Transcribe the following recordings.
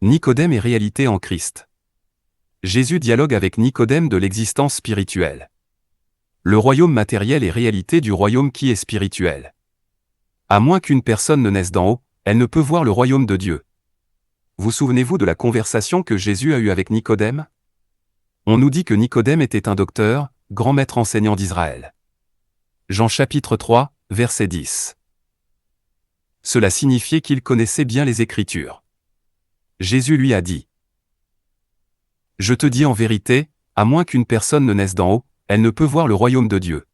Nicodème et réalité en Christ. Jésus dialogue avec Nicodème de l'existence spirituelle. Le royaume matériel est réalité du royaume qui est spirituel. À moins qu'une personne ne naisse d'en haut, elle ne peut voir le royaume de Dieu. Vous souvenez-vous de la conversation que Jésus a eue avec Nicodème? On nous dit que Nicodème était un docteur, grand maître enseignant d'Israël. Jean chapitre 3, verset 10. Cela signifiait qu'il connaissait bien les Écritures. Jésus lui a dit: « Je te dis en vérité, à moins qu'une personne ne naisse d'en haut, elle ne peut voir le royaume de Dieu.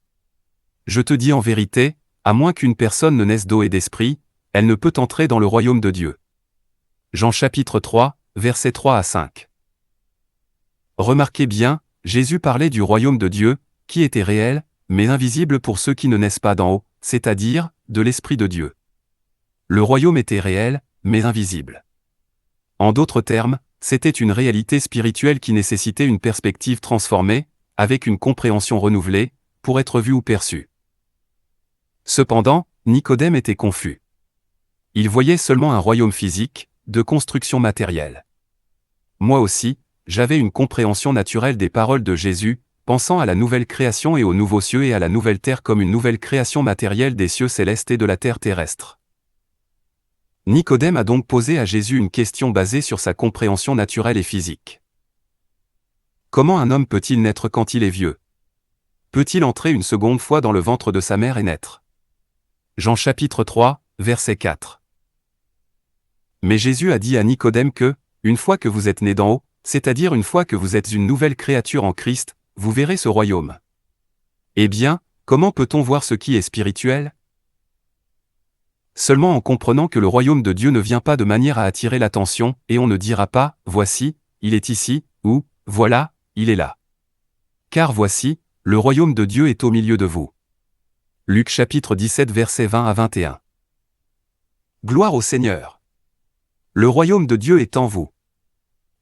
Je te dis en vérité, à moins qu'une personne ne naisse d'eau et d'esprit, elle ne peut entrer dans le royaume de Dieu. » Jean chapitre 3, versets 3 à 5. Remarquez bien, Jésus parlait du royaume de Dieu, qui était réel, mais invisible pour ceux qui ne naissent pas d'en haut, c'est-à-dire, de l'Esprit de Dieu. Le royaume était réel, mais invisible. En d'autres termes, c'était une réalité spirituelle qui nécessitait une perspective transformée, avec une compréhension renouvelée, pour être vue ou perçue. Cependant, Nicodème était confus. Il voyait seulement un royaume physique, de construction matérielle. Moi aussi, j'avais une compréhension naturelle des paroles de Jésus, pensant à la nouvelle création et aux nouveaux cieux et à la nouvelle terre comme une nouvelle création matérielle des cieux célestes et de la terre terrestre. Nicodème a donc posé à Jésus une question basée sur sa compréhension naturelle et physique. Comment un homme peut-il naître quand il est vieux? Peut-il entrer une seconde fois dans le ventre de sa mère et naître? Jean chapitre 3, verset 4. Mais Jésus a dit à Nicodème que, une fois que vous êtes né d'en haut, c'est-à-dire une fois que vous êtes une nouvelle créature en Christ, vous verrez ce royaume. Eh bien, comment peut-on voir ce qui est spirituel? Seulement en comprenant que le royaume de Dieu ne vient pas de manière à attirer l'attention, et on ne dira pas, voici, il est ici, ou, voilà, il est là. Car voici, le royaume de Dieu est au milieu de vous. Luc chapitre 17 versets 20 à 21. Gloire au Seigneur. Le royaume de Dieu est en vous.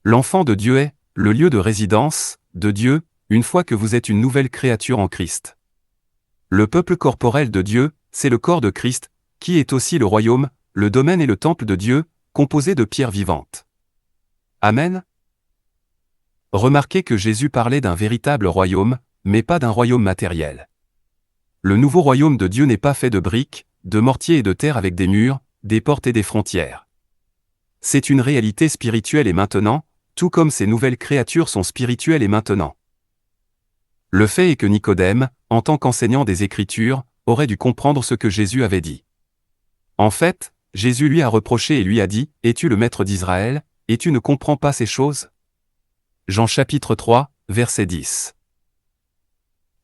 L'enfant de Dieu est, le lieu de résidence, de Dieu, une fois que vous êtes une nouvelle créature en Christ. Le peuple corporel de Dieu, c'est le corps de Christ, qui est aussi le royaume, le domaine et le temple de Dieu, composé de pierres vivantes. Amen. Remarquez que Jésus parlait d'un véritable royaume, mais pas d'un royaume matériel. Le nouveau royaume de Dieu n'est pas fait de briques, de mortier et de terre avec des murs, des portes et des frontières. C'est une réalité spirituelle et maintenant, tout comme ces nouvelles créatures sont spirituelles et maintenant. Le fait est que Nicodème, en tant qu'enseignant des Écritures, aurait dû comprendre ce que Jésus avait dit. En fait, Jésus lui a reproché et lui a dit, « Es-tu le maître d'Israël, et tu ne comprends pas ces choses ?» Jean chapitre 3, verset 10.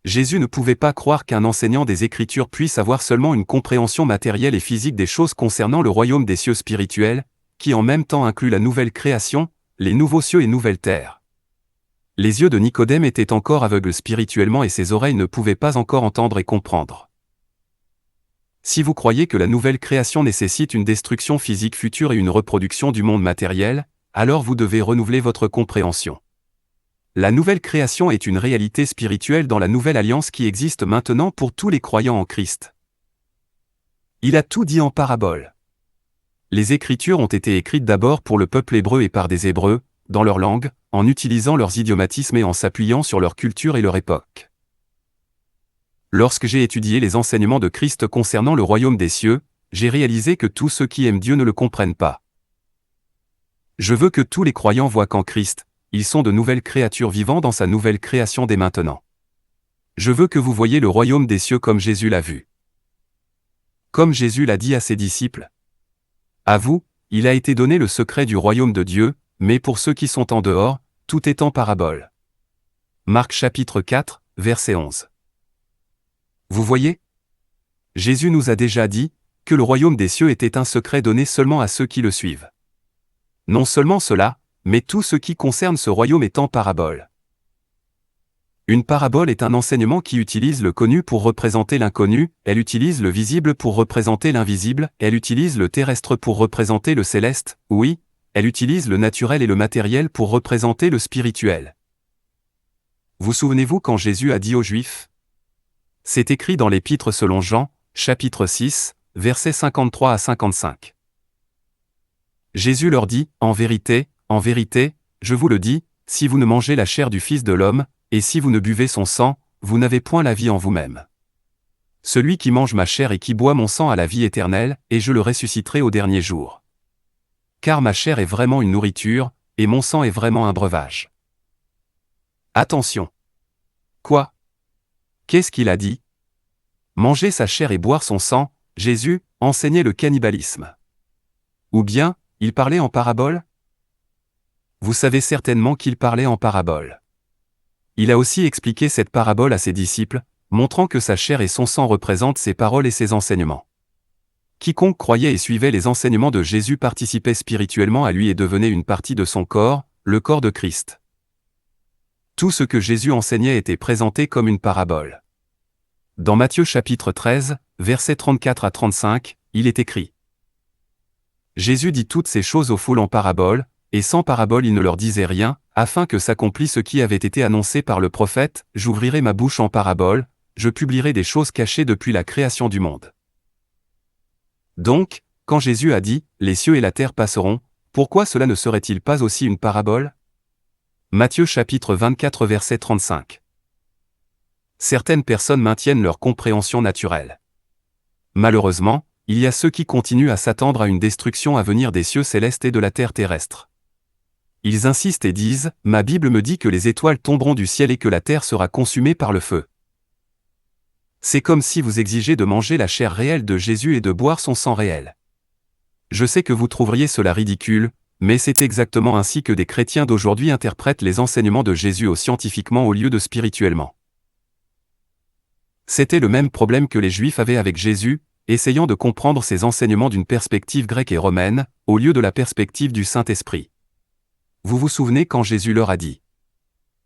Jésus ne pouvait pas croire qu'un enseignant des Écritures puisse avoir seulement une compréhension matérielle et physique des choses concernant le royaume des cieux spirituels, qui en même temps inclut la nouvelle création, les nouveaux cieux et nouvelles terres. Les yeux de Nicodème étaient encore aveugles spirituellement et ses oreilles ne pouvaient pas encore entendre et comprendre. Si vous croyez que la nouvelle création nécessite une destruction physique future et une reproduction du monde matériel, alors vous devez renouveler votre compréhension. La nouvelle création est une réalité spirituelle dans la nouvelle alliance qui existe maintenant pour tous les croyants en Christ. Il a tout dit en parabole. Les Écritures ont été écrites d'abord pour le peuple hébreu et par des Hébreux, dans leur langue, en utilisant leurs idiomatismes et en s'appuyant sur leur culture et leur époque. Lorsque j'ai étudié les enseignements de Christ concernant le royaume des cieux, j'ai réalisé que tous ceux qui aiment Dieu ne le comprennent pas. Je veux que tous les croyants voient qu'en Christ, ils sont de nouvelles créatures vivant dans sa nouvelle création dès maintenant. Je veux que vous voyiez le royaume des cieux comme Jésus l'a vu. Comme Jésus l'a dit à ses disciples. À vous, il a été donné le secret du royaume de Dieu, mais pour ceux qui sont en dehors, tout est en parabole. Marc chapitre 4, verset 11. Vous voyez? Jésus nous a déjà dit que le royaume des cieux était un secret donné seulement à ceux qui le suivent. Non seulement cela, mais tout ce qui concerne ce royaume est en parabole. Une parabole est un enseignement qui utilise le connu pour représenter l'inconnu, elle utilise le visible pour représenter l'invisible, elle utilise le terrestre pour représenter le céleste, oui, elle utilise le naturel et le matériel pour représenter le spirituel. Vous souvenez-vous quand Jésus a dit aux Juifs? C'est écrit dans l'Épître selon Jean, chapitre 6, versets 53 à 55. Jésus leur dit, « En vérité, en vérité, je vous le dis, si vous ne mangez la chair du Fils de l'homme, et si vous ne buvez son sang, vous n'avez point la vie en vous-même. Celui qui mange ma chair et qui boit mon sang a la vie éternelle, et je le ressusciterai au dernier jour. Car ma chair est vraiment une nourriture, et mon sang est vraiment un breuvage. Attention! Quoi? Qu'est-ce qu'il a dit? Manger sa chair et boire son sang, Jésus enseignait le cannibalisme. Ou bien, il parlait en parabole? Vous savez certainement qu'il parlait en parabole. Il a aussi expliqué cette parabole à ses disciples, montrant que sa chair et son sang représentent ses paroles et ses enseignements. Quiconque croyait et suivait les enseignements de Jésus participait spirituellement à lui et devenait une partie de son corps, le corps de Christ. Tout ce que Jésus enseignait était présenté comme une parabole. Dans Matthieu chapitre 13, versets 34 à 35, il est écrit: Jésus dit toutes ces choses aux foules en parabole, et sans parabole il ne leur disait rien, afin que s'accomplisse ce qui avait été annoncé par le prophète: J'ouvrirai ma bouche en parabole, je publierai des choses cachées depuis la création du monde. Donc, quand Jésus a dit « Les cieux et la terre passeront », pourquoi cela ne serait-il pas aussi une parabole? Matthieu chapitre 24 verset 35. Certaines personnes maintiennent leur compréhension naturelle. Malheureusement, il y a ceux qui continuent à s'attendre à une destruction à venir des cieux célestes et de la terre terrestre. Ils insistent et disent « Ma Bible me dit que les étoiles tomberont du ciel et que la terre sera consumée par le feu. » C'est comme si vous exigez de manger la chair réelle de Jésus et de boire son sang réel. Je sais que vous trouveriez cela ridicule, mais c'est exactement ainsi que des chrétiens d'aujourd'hui interprètent les enseignements de Jésus scientifiquement au lieu de spirituellement. C'était le même problème que les Juifs avaient avec Jésus, essayant de comprendre ses enseignements d'une perspective grecque et romaine, au lieu de la perspective du Saint-Esprit. Vous vous souvenez quand Jésus leur a dit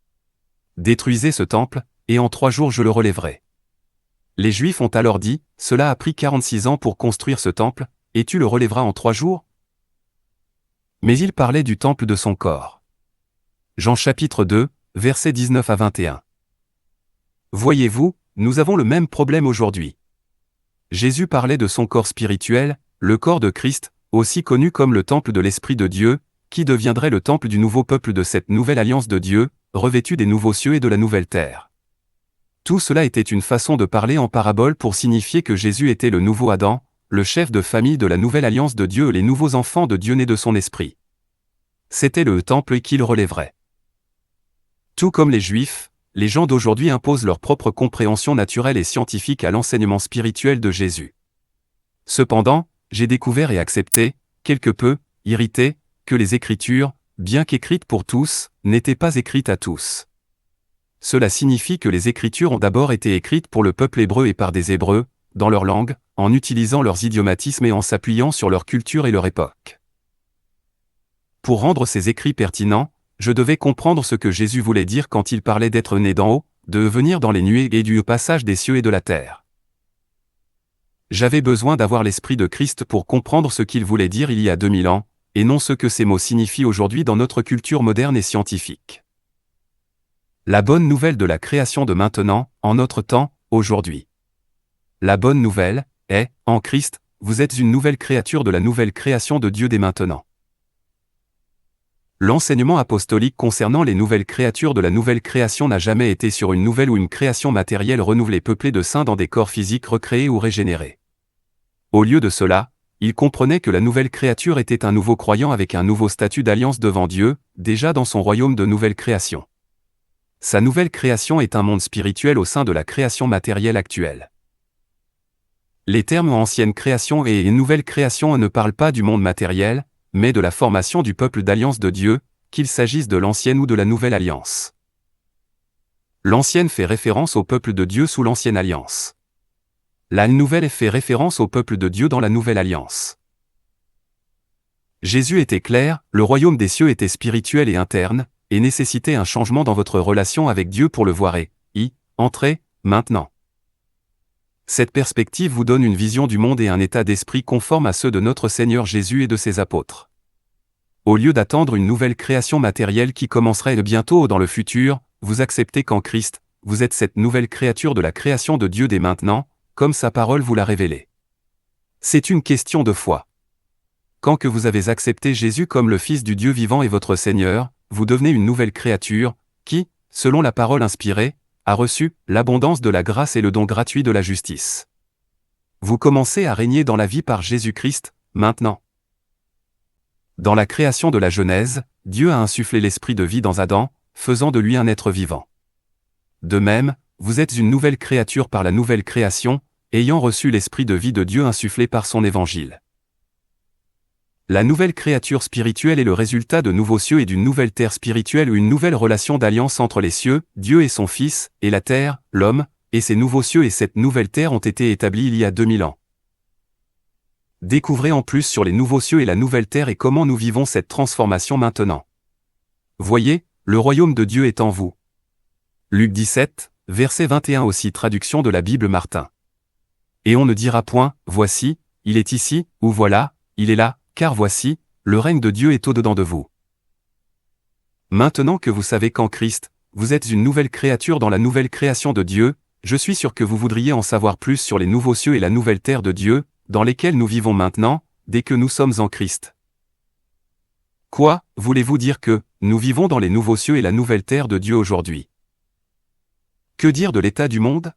« Détruisez ce temple, et en 3 jours je le relèverai. » Les Juifs ont alors dit « Cela a pris 46 ans pour construire ce temple, et tu le relèveras en 3 jours ?» Mais il parlait du temple de son corps. Jean chapitre 2, versets 19 à 21. Voyez-vous, nous avons le même problème aujourd'hui. Jésus parlait de son corps spirituel, le corps de Christ, aussi connu comme le temple de l'Esprit de Dieu, qui deviendrait le temple du nouveau peuple de cette nouvelle alliance de Dieu, revêtu des nouveaux cieux et de la nouvelle terre. Tout cela était une façon de parler en parabole pour signifier que Jésus était le nouveau Adam, le chef de famille de la nouvelle alliance de Dieu et les nouveaux enfants de Dieu nés de son esprit. C'était le temple qu'il relèverait. Tout comme les Juifs, les gens d'aujourd'hui imposent leur propre compréhension naturelle et scientifique à l'enseignement spirituel de Jésus. Cependant, j'ai découvert et accepté, quelque peu, irrité, que les Écritures, bien qu'écrites pour tous, n'étaient pas écrites à tous. Cela signifie que les Écritures ont d'abord été écrites pour le peuple hébreu et par des Hébreux, dans leur langue, en utilisant leurs idiomatismes et en s'appuyant sur leur culture et leur époque. Pour rendre ces écrits pertinents, je devais comprendre ce que Jésus voulait dire quand il parlait d'être né d'en haut, de venir dans les nuées et du passage des cieux et de la terre. J'avais besoin d'avoir l'Esprit de Christ pour comprendre ce qu'il voulait dire il y a 2000 ans, et non ce que ces mots signifient aujourd'hui dans notre culture moderne et scientifique. La bonne nouvelle de la création de maintenant, en notre temps, aujourd'hui. La bonne nouvelle est, en Christ, vous êtes une nouvelle créature de la nouvelle création de Dieu dès maintenant. L'enseignement apostolique concernant les nouvelles créatures de la nouvelle création n'a jamais été sur une nouvelle ou une création matérielle renouvelée peuplée de saints dans des corps physiques recréés ou régénérés. Au lieu de cela, il comprenait que la nouvelle créature était un nouveau croyant avec un nouveau statut d'alliance devant Dieu, déjà dans son royaume de nouvelle création. Sa nouvelle création est un monde spirituel au sein de la création matérielle actuelle. Les termes ancienne création et nouvelle création ne parlent pas du monde matériel, mais de la formation du peuple d'alliance de Dieu, qu'il s'agisse de l'ancienne ou de la nouvelle alliance. L'ancienne fait référence au peuple de Dieu sous l'ancienne alliance. La nouvelle fait référence au peuple de Dieu dans la nouvelle alliance. Jésus était clair, le royaume des cieux était spirituel et interne, et nécessitait un changement dans votre relation avec Dieu pour le voir et y entrer, maintenant. Cette perspective vous donne une vision du monde et un état d'esprit conforme à ceux de notre Seigneur Jésus et de ses apôtres. Au lieu d'attendre une nouvelle création matérielle qui commencerait bientôt dans le futur, vous acceptez qu'en Christ, vous êtes cette nouvelle créature de la création de Dieu dès maintenant, comme sa parole vous l'a révélé. C'est une question de foi. quand que vous avez accepté Jésus comme le Fils du Dieu vivant et votre Seigneur, vous devenez une nouvelle créature, qui, selon la parole inspirée, a reçu l'abondance de la grâce et le don gratuit de la justice. Vous commencez à régner dans la vie par Jésus-Christ, maintenant. Dans la création de la Genèse, Dieu a insufflé l'esprit de vie dans Adam, faisant de lui un être vivant. De même, vous êtes une nouvelle créature par la nouvelle création, ayant reçu l'esprit de vie de Dieu insufflé par son évangile. La nouvelle créature spirituelle est le résultat de nouveaux cieux et d'une nouvelle terre spirituelle ou une nouvelle relation d'alliance entre les cieux, Dieu et son Fils, et la terre, l'homme, et ces nouveaux cieux et cette nouvelle terre ont été établis il y a 2000 ans. Découvrez en plus sur les nouveaux cieux et la nouvelle terre et comment nous vivons cette transformation maintenant. Voyez, le royaume de Dieu est en vous. Luc 17, verset 21 aussi traduction de la Bible Martin. Et on ne dira point, voici, il est ici, ou voilà, il est là, car voici, le règne de Dieu est au-dedans de vous. Maintenant que vous savez qu'en Christ, vous êtes une nouvelle créature dans la nouvelle création de Dieu, je suis sûr que vous voudriez en savoir plus sur les nouveaux cieux et la nouvelle terre de Dieu, dans lesquels nous vivons maintenant, dès que nous sommes en Christ. Quoi, voulez-vous dire que, nous vivons dans les nouveaux cieux et la nouvelle terre de Dieu aujourd'hui? Que dire de l'état du monde?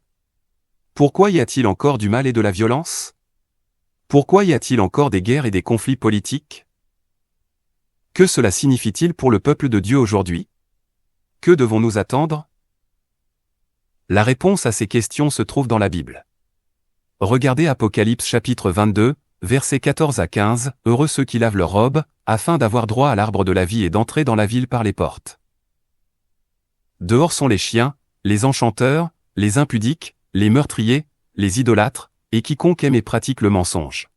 Pourquoi y a-t-il encore du mal et de la violence? Pourquoi y a-t-il encore des guerres et des conflits politiques? Que cela signifie-t-il pour le peuple de Dieu aujourd'hui? Que devons-nous attendre? La réponse à ces questions se trouve dans la Bible. Regardez Apocalypse chapitre 22, versets 14 à 15, « Heureux ceux qui lavent leurs robes, afin d'avoir droit à l'arbre de la vie et d'entrer dans la ville par les portes. Dehors sont les chiens, les enchanteurs, les impudiques, les meurtriers, les idolâtres, et quiconque aime et pratique le mensonge. »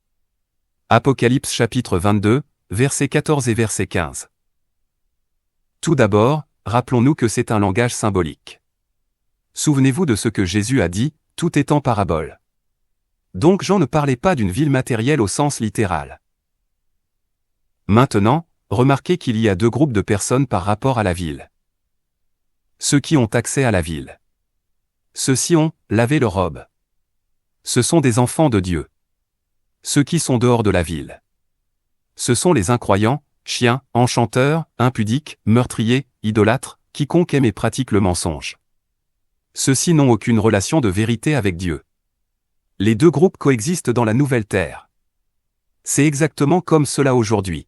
Apocalypse chapitre 22, versets 14 et verset 15. Tout d'abord, rappelons-nous que c'est un langage symbolique. Souvenez-vous de ce que Jésus a dit, tout est en parabole. Donc Jean ne parlait pas d'une ville matérielle au sens littéral. Maintenant, remarquez qu'il y a deux groupes de personnes par rapport à la ville. Ceux qui ont accès à la ville. Ceux-ci ont lavé leurs robes. Ce sont des enfants de Dieu. Ceux qui sont dehors de la ville. Ce sont les incroyants, chiens, enchanteurs, impudiques, meurtriers, idolâtres, quiconque aime et pratique le mensonge. Ceux-ci n'ont aucune relation de vérité avec Dieu. Les deux groupes coexistent dans la nouvelle terre. C'est exactement comme cela aujourd'hui.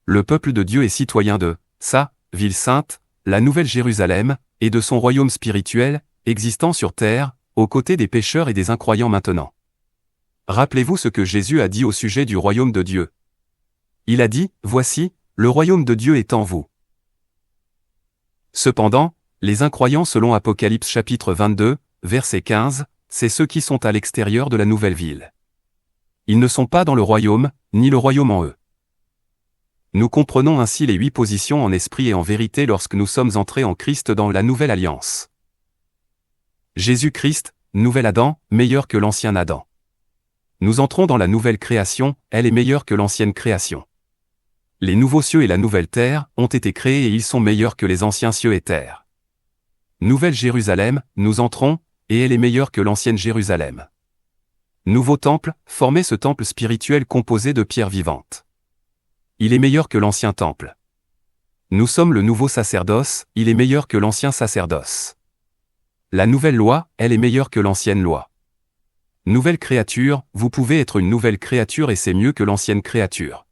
Le peuple de Dieu est citoyen de sa ville sainte, la Nouvelle Jérusalem, et de son royaume spirituel, existant sur terre, aux côtés des pécheurs et des incroyants maintenant. Rappelez-vous ce que Jésus a dit au sujet du royaume de Dieu. Il a dit, « Voici, le royaume de Dieu est en vous. » Cependant, les incroyants selon Apocalypse chapitre 22, verset 15, c'est ceux qui sont à l'extérieur de la nouvelle ville. Ils ne sont pas dans le royaume, ni le royaume en eux. Nous comprenons ainsi les 8 positions en esprit et en vérité lorsque nous sommes entrés en Christ dans la nouvelle alliance. Jésus-Christ, nouvel Adam, meilleur que l'ancien Adam. Nous entrons dans la nouvelle création, elle est meilleure que l'ancienne création. Les nouveaux cieux et la nouvelle terre ont été créés et ils sont meilleurs que les anciens cieux et terres. Nouvelle Jérusalem, nous entrons, et elle est meilleure que l'ancienne Jérusalem. Nouveau temple, formez ce temple spirituel composé de pierres vivantes. Il est meilleur que l'ancien temple. Nous sommes le nouveau sacerdoce, il est meilleur que l'ancien sacerdoce. La nouvelle loi, elle est meilleure que l'ancienne loi. Nouvelle créature, vous pouvez être une nouvelle créature et c'est mieux que l'ancienne créature.